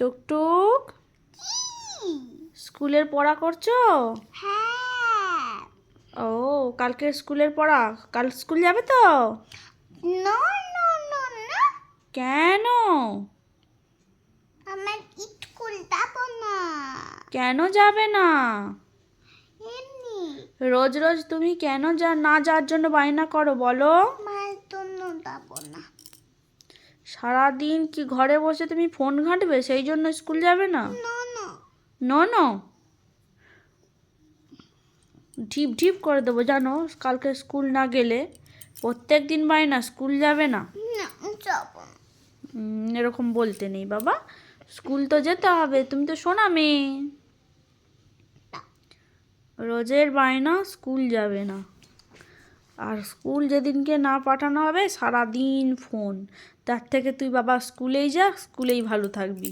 টুকটুক, স্কুলের পড়া করছো? হ্যাঁ। ও, কালকে স্কুলের পড়া। কাল স্কুল যাবে তো? নো নো নো নো, কেন? আমার স্কুল যাব না। কেন যাবে না? এমনি রোজ রোজ তুমি কেন না যাওয়ার জন্য বায়না করো বলো? মার জন্য যাব না। সারাদিন কি ঘরে বসে তুমি ফোন ঘাঁটবে, সেই জন্য স্কুল যাবে না? নো নো, নো নো, ঢিপ ঢিপ করে দেবো জানো, কালকে স্কুল না গেলে। প্রত্যেক দিন বায়না স্কুল যাবে না। না যাব না। এরকম বলতে নেই বাবা, স্কুল তো যেতে হবে, তুমি তো শোনা মেয়ে। রোজের বায়না স্কুল যাবে না, আর স্কুল যেদিনকে না পাঠানো হবে সারাদিন ফোন। তার থেকে তুই বাবা স্কুলেই যা, স্কুলেই ভালো থাকবি।